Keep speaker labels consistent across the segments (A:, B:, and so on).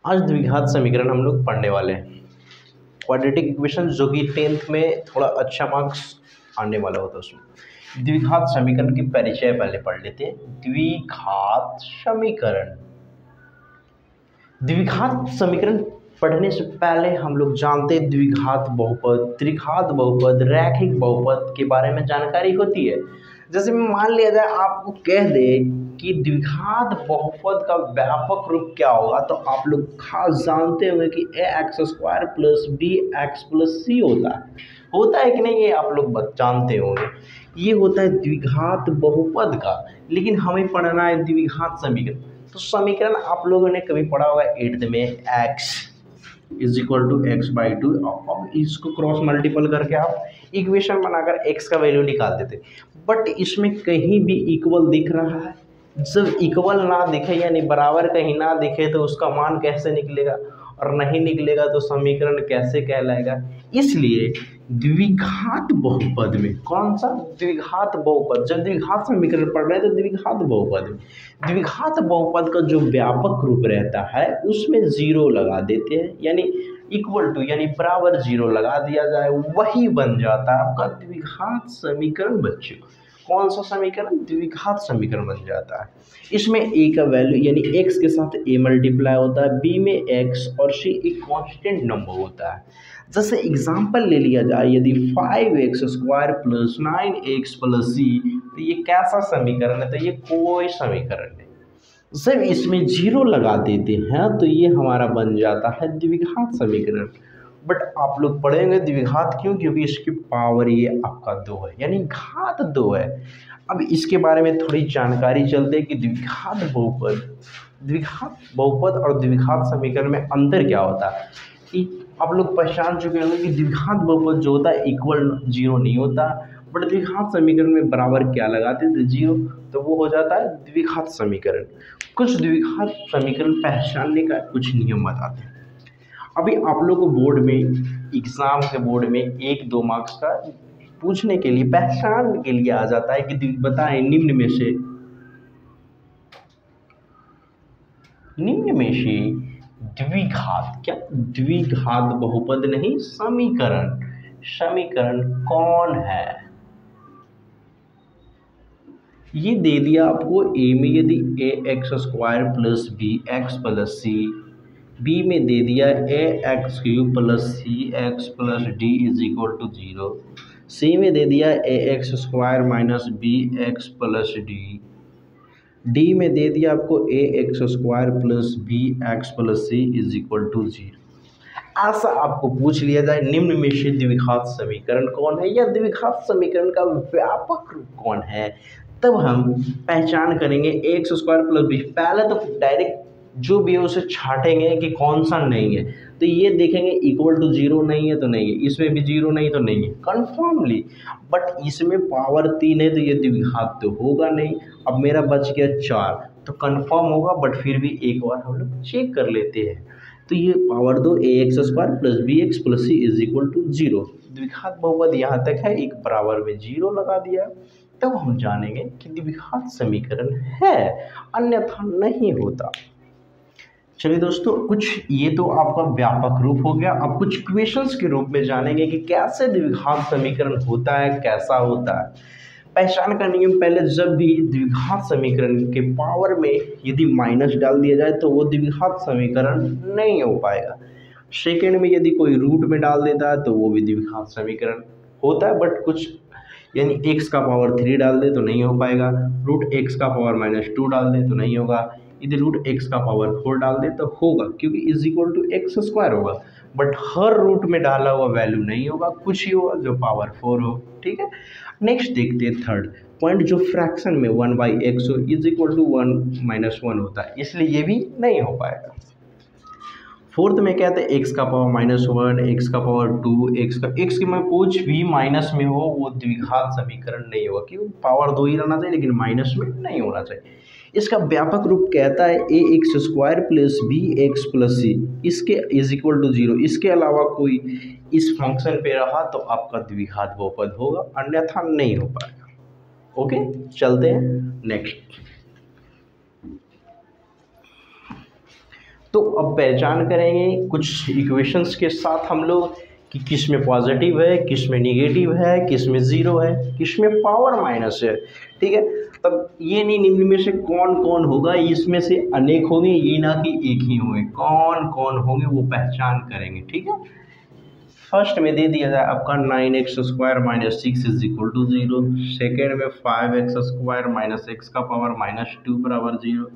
A: आज द्विघात समीकरण हम लोग पढ़ने वाले हैं। क्वाड्रेटिक इक्वेशन जो कि 10th में थोड़ा अच्छा मार्क्स आने वाला होता है। उसमें द्विघात समीकरण की परिचय पहले पढ़ लेते हैं। द्विघात समीकरण, द्विघात समीकरण पढ़ने से पहले हम लोग जानते हैं द्विघात बहुपद, त्रिघात बहुपद, रैखिक बहुपद के बारे में जानकारी होती है। जैसे मान लिया जाए आपको कह दे कि द्विघात बहुपद का व्यापक रूप क्या होगा, तो आप लोग खास जानते होंगे कि ax² plus bx plus c होता है कि नहीं, ये आप लोग जानते होंगे। ये होता है द्विघात बहुपद का, लेकिन हमें पढ़ना है द्विघात समीकरण। तो समीकरण आप लोगों ने कभी पढ़ा होगा 8th में, x = x/2। अब इसको क्रॉस मल्टीपल करके आप इक्वेशन बनाकर x का वैल्यू निकाल देते, बट इसमें कहीं भी इक्वल दिख रहा है? जब इक्वल ना दिखे यानी बराबर कहीं ना दिखे तो उसका मान कैसे निकलेगा, और नहीं निकलेगा तो समीकरण कैसे कहलाएगा। इसलिए द्विघात बहुपद में, कौन सा द्विघात बहुपद, जब द्विघात समीकरण पढ़ रहे हैं तो द्विघात बहुपद में, द्विघात बहुपद का जो व्यापक रूप रहता है उसमें 0 लगा देते हैं, यानी इक्वल टू यानी बराबर 0 लगा दिया जाए, वही बन जाता है आपका द्विघात समीकरण। बच्चों कौन सा समीकरण? द्विघात समीकरण बन जाता है। इसमें a का वैल्यू यानी x के साथ a मल्टीप्लाई होता है, b में x और c एक कांस्टेंट नंबर होता है। जैसे एग्जांपल ले लिया जाए, यदि 5x² plus 9x plus c, तो ये कैसा समीकरण है? तो ये कोई समीकरण नहीं। जब इसमें 0 लगा देते हैं तो ये हमारा बन जाता है द्विघात समीकरण। बट आप लोग पढ़ेंगे द्विघात क्यों? क्योंकि इसकी पावर ये आपका 2 है, यानी घात 2 है। अब इसके बारे में थोड़ी जानकारी चलते हैं कि द्विघात बहुपद और द्विघात समीकरण में अंतर क्या होता है। कि आप लोग पहचान चुके होंगे कि द्विघात बहुपद जो होता है इक्वल 0 नहीं होता, बट द्विघात समीकरण में बराबर क्या लगाते थे? 0, तो वो हो जाता है द्विघात समीकरण। कुछ द्विघात समीकरण पहचानने का कुछ नियम बताते हैं। अभी आप लोग को बोर्ड में, एग्जाम के बोर्ड में 1-2 मार्क्स का पूछने के लिए, पहचान के लिए आ जाता है कि बताएं निम्न में से द्विघात, क्या द्विघात बहुपद नहीं, समीकरण कौन है? ये दे दिया आपको। a में यदि ax² plus bx plus c, b में दे दिया ax³ plus cx plus d = 0, c में दे दिया ax² minus bx plus d में दे दिया आपको ax² plus bx plus c = 0। ऐसा आपको पूछ लिया जाए निम्न में से द्विघात समीकरण कौन है, या द्विघात समीकरण का व्यापक रूप कौन है, तब हम पहचान करेंगे ax² प्लस b। पहले तो डायरेक्ट जो भी है उसे छाटेंगे कि कौन सा नहीं है, तो ये देखेंगे इक्वल टू 0 नहीं है तो नहीं है, इसमें भी 0 नहीं तो नहीं है कन्फर्मली। बट इसमें पावर 3 है तो ये द्विघात तो होगा नहीं। अब मेरा बच गया 4, तो कन्फर्म होगा, बट फिर भी एक बार हम लोग चेक कर लेते हैं। तो ये power 2 ax² plus bx plus c = 0। द्विघात बहुपद यहाँ तक है, एक बराबर में 0 लगा दिया, तब हम जानेंगे कि द्विघात समीकरण है, अन्यथा नहीं होता। चलिए दोस्तों, कुछ ये तो आपका व्यापक रूप हो गया। अब कुछ क्वेश्चंस के रूप में जानेंगे कि कैसे द्विघात समीकरण होता है, कैसा होता है। पहचान का नियम, पहले जब भी द्विघात समीकरण के पावर में यदि माइनस डाल दिया जाए तो वो द्विघात समीकरण नहीं हो पाएगा। सेकेंड में यदि कोई रूट में डाल देता है तो वो भी द्विघात समीकरण होता है, बट कुछ यानी x का पावर 3 डाल दे तो नहीं हो पाएगा, रूट x का पावर -2 डाल दे तो नहीं होगा, यदि रूट x का पावर 4 डाल दे तो होगा, क्योंकि x² होगा। बट हर रूट में डाला हुआ वैल्यू नहीं होगा, कुछ ही होगा जो पावर 4 हो। ठीक है, नेक्स्ट देखते हैं थर्ड पॉइंट, जो फ्रैक्शन में 1/x हो = 1 - 1 होता है, इसलिए ये भी नहीं हो पाएगा। फोर्थ में क्या कहते हैं x का पावर -1, x का पावर 2, x के में कुछ भी माइनस में हो वो द्विघात समीकरण नहीं होगा, क्यों? पावर 2 ही रहना चाहिए, लेकिन माइनस में नहीं होना चाहिए। इसका व्यापक रूप कहता है ax² plus bx plus c, इसके = 0। इसके अलावा कोई इस फंक्शन पे रहा तो आपका द्विघात बहुपद होगा, अन्यथा नहीं हो पाएगा। ओके, चलते हैं नेक्स्ट। तो अब पहचान करेंगे कुछ इक्वेशंस के साथ हम लोग कि किस में पॉजिटिव है, किस में निगेटिव है, किस में ज़ीरो है, किस में पावर माइनस है। ठीक है, तब ये नहीं निम्न में से कौन कौन होगा, इसमें से अनेक होंगे, ये ना कि एक ही होंगे, कौन कौन होंगे वो पहचान करेंगे। ठीक है, फर्स्ट में दे दिया जाए आपका 9x² minus 6 is equal to 0। Second में 5x² माइनस एक्स का पावर -2 बराबर 0।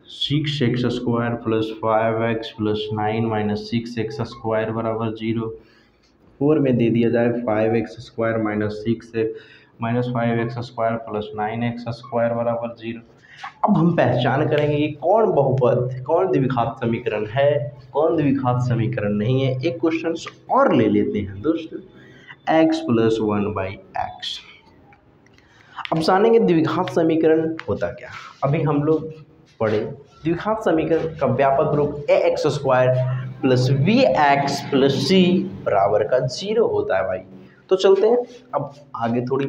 A: 6x² plus 5x plus 9 minus 6x² बराबर 0। 4 में दे दिया जाए 5x² minus 5x² plus 9x² बराबर 0। अब हम पहचान करेंगे कि कौन बहुपद, कौन द्विघात समीकरण है, कौन द्विघात समीकरण नहीं है। एक क्वेश्चन और ले लेते हैं दोस्तों, x प्लस 1/x। अब जानेंगे द्विघात समीकरण होता क्या। अभी हम लोग पढ़े द्विघात समीकरण का व्यापक रूप ax² plus bx plus c बराबर का 0 होता है भाई। तो चलते हैं अब आगे थोड़ी।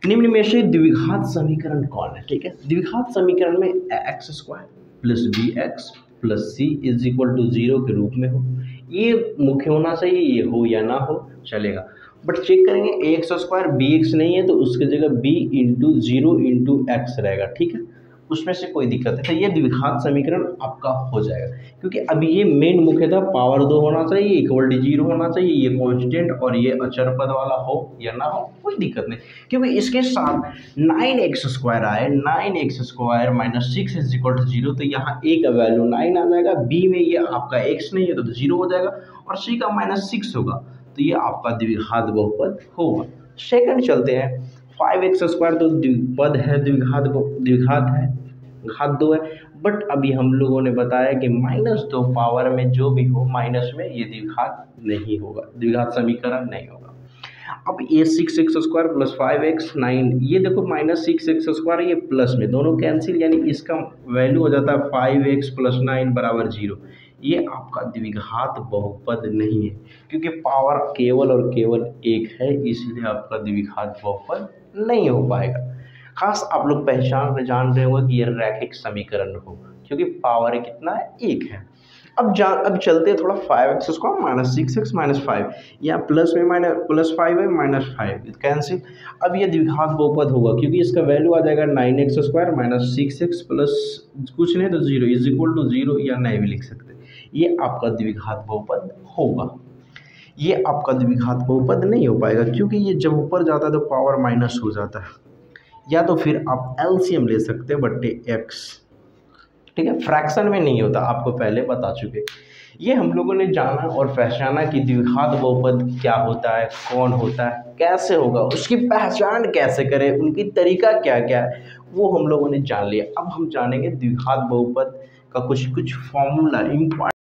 A: निम्न में से द्विघात समीकरण कौन है। ठीक है, द्विघात समीकरण में ax² plus bx plus c is equal to 0 के रूप में हो। ये मुख्य होना चाहिए, ये हो या ना हो चलेगा, बट चेक करेंगे ax² bx नहीं है तो उसकी जगह b इंटू 0 इंटू एक्स रहेगा। ठीक है, उसमें से कोई दिक्कत है तो ये द्विघात समीकरण आपका हो जाएगा, क्योंकि अभी ये मेन मुख्यतः पावर 2 होना चाहिए, इक्वल टू 0 होना चाहिए, ये कांस्टेंट और ये अचर पद वाला हो या ना हो कोई दिक्कत नहीं, क्योंकि इसके साथ 9x² आए, 9x² minus 6 is equal to 0, तो यहाँ a का वैल्यू 9 आ जाएगा, b में ये आपका x नहीं है तो 0 हो जाएगा और c का -6 होगा, तो ये आपका द्विघात बहुपद होगा। सेकंड चलते हैं, 5x² तो पद है, द्विघात है, घात 2 है, बट अभी हम लोगों ने बताया कि -2 पावर में जो भी हो माइनस में ये द्विघात नहीं होगा, द्विघात समीकरण नहीं होगा। अब ये 6x² प्लस 5x 9, ये देखो -6x² ये प्लस में दोनों कैंसिल, यानी इसका वैल्यू हो जाता है 5x प्लस 9 बराबर 0। ये आपका द्विघात बहुपद नहीं है, क्योंकि पावर केवल और केवल एक है, इसलिए आपका द्विघात बहुपद नहीं हो पाएगा। खास आप लोग पहचान जान रहे होंगे कि ये रैखिक समीकरण हो, क्योंकि पावर कितना है, एक है। अब चलते हैं थोड़ा 5x² माइनस 6x माइनस 5, यहाँ प्लस में प्लस 5 है -5 कैंसिल। अब ये द्विघात बहुपद होगा, क्योंकि इसका वैल्यू आ जाएगा 9x² माइनस 6x प्लस कुछ नहीं तो 0 इज इक्वल टू 0, या नहीं भी लिख सकते। ये आपका द्विघात बहुपद होगा, ये आपका द्विघात बहुपद नहीं हो पाएगा, क्योंकि ये जब ऊपर जाता है तो पावर माइनस हो जाता है, या तो फिर आप एलसीएम ले सकते हैं बट्टे x। ठीक है, फ्रैक्शन में नहीं होता, आपको पहले बता चुके। ये हम लोगों ने जाना और पहचाना कि द्विघात बहुपद क्या होता है, कौन होता है, कैसे होगा, उसकी पहचान कैसे करें, उनकी तरीका क्या क्या है, वो हम लोगों ने जान लिया। अब हम जानेंगे द्विघात बहुपद का कुछ फॉर्मूला, इम्पॉर्टेंट